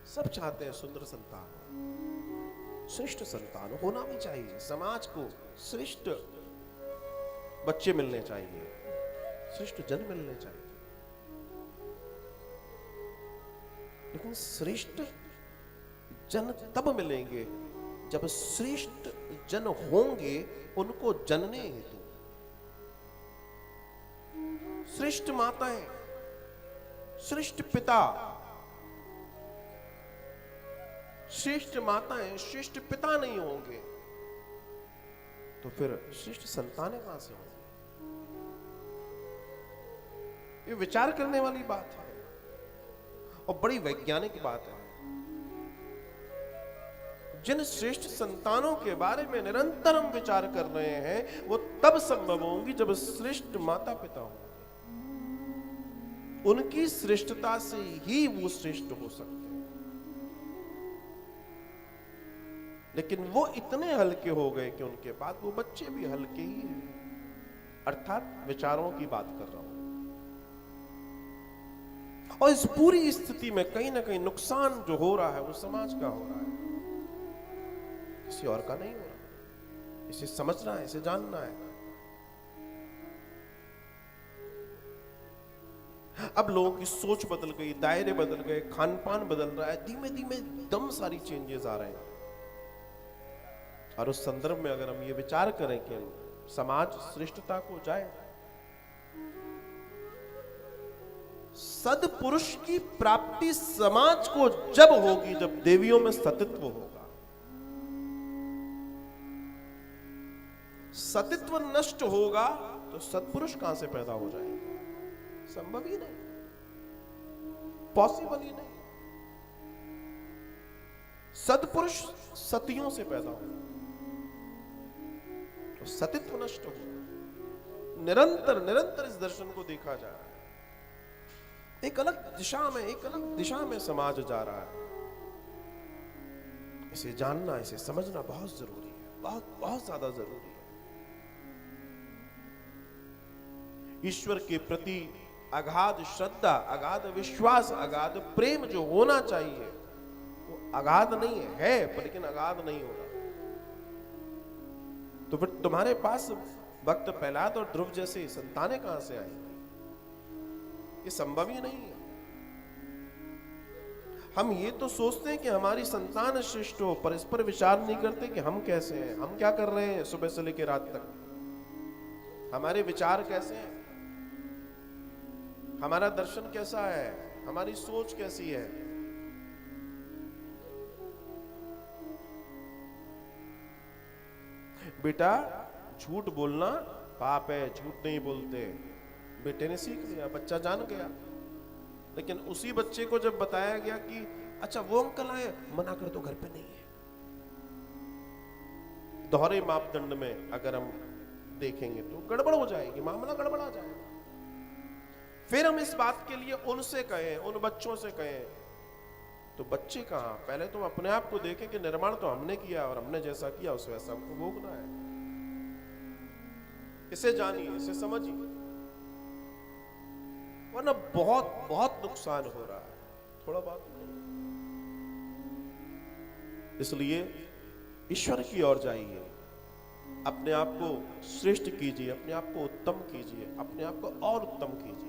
सब चाहते हैं सुंदर संतान, श्रेष्ठ संतान होना भी चाहिए। समाज को श्रेष्ठ बच्चे मिलने चाहिए, श्रेष्ठ जन मिलने चाहिए। लेकिन श्रेष्ठ जन तब मिलेंगे जब श्रेष्ठ जन होंगे उनको जनने हेतु। श्रेष्ठ माताएं, श्रेष्ठ पिता, श्रेष्ठ माताएं, श्रेष्ठ पिता नहीं होंगे तो फिर श्रेष्ठ संतानें कहां से होंगी? ये विचार करने वाली बात है और बड़ी वैज्ञानिक बात है। जिन श्रेष्ठ संतानों के बारे में निरंतर हम विचार कर रहे हैं वो तब संभव होंगी जब श्रेष्ठ माता पिता होंगे। उनकी श्रेष्ठता से ही वो श्रेष्ठ हो सकते हैं। लेकिन वो इतने हल्के हो गए कि उनके बाद वो बच्चे भी हल्के ही हैं। अर्थात विचारों की बात कर रहा हूं। और इस पूरी स्थिति में कहीं ना कहीं नुकसान जो हो रहा है वो समाज का हो रहा है, किसी और का नहीं हो रहा। इसे समझना है, इसे जानना है। अब लोगों की सोच बदल गई, दायरे बदल गए, खान पान बदल रहा है, धीमे धीमे दम सारी चेंजेस आ रहे हैं। और उस संदर्भ में अगर हम ये विचार करें कि समाज श्रेष्ठता को जाए, सदपुरुष की प्राप्ति समाज को जब होगी जब देवियों में सतित्व होगा। सतित्व नष्ट होगा तो सत्पुरुष कहां से पैदा हो जाएंगे? संभव ही नहीं, पॉसिबल ही नहीं। सत्पुरुष सतियों से पैदा होगा तो सतित्व नष्ट होगा। निरंतर निरंतर इस दर्शन को देखा जा रहा है। एक अलग दिशा में समाज जा रहा है। इसे जानना, इसे समझना बहुत जरूरी है, बहुत बहुत ज्यादा जरूरी है। ईश्वर के प्रति अगाध श्रद्धा, अगाध विश्वास, अगाध प्रेम जो होना चाहिए वो अगाध नहीं है, पर लेकिन अगाध नहीं होगा। तो फिर तुम्हारे पास भक्त प्रहलाद और ध्रुव जैसे संतानें कहां से आएंगी? ये संभव ही नहीं है। हम ये तो सोचते हैं कि हमारी संतान श्रेष्ठ हो, पर इस पर विचार नहीं करते कि हम कैसे हैं, हम क्या कर रहे हैं सुबह से लेकर रात तक, हमारे विचार कैसे हैं, हमारा दर्शन कैसा है, हमारी सोच कैसी है। बेटा झूठ बोलना पाप है, झूठ नहीं बोलते। बेटे ने सीख लिया, बच्चा जान गया। लेकिन उसी बच्चे को जब बताया गया कि अच्छा वो अंकल आए, मना कर दो, घर पे नहीं है। दोहरे मापदंड में अगर हम देखेंगे तो गड़बड़ हो जाएगी, मामला गड़बड़ा जाएगा। फिर हम इस बात के लिए उनसे कहें, उन बच्चों से कहें, तो बच्चे कहां? पहले तो अपने आप को देखें कि निर्माण तो हमने किया और हमने जैसा किया उस वैसा हमको भोगना है। इसे जानिए, इसे समझिए, वरना बहुत बहुत नुकसान हो रहा है, थोड़ा बहुत नहीं। इसलिए ईश्वर की ओर जाइए, अपने आप को श्रेष्ठ कीजिए, अपने आप को उत्तम कीजिए, अपने आप को और उत्तम कीजिए।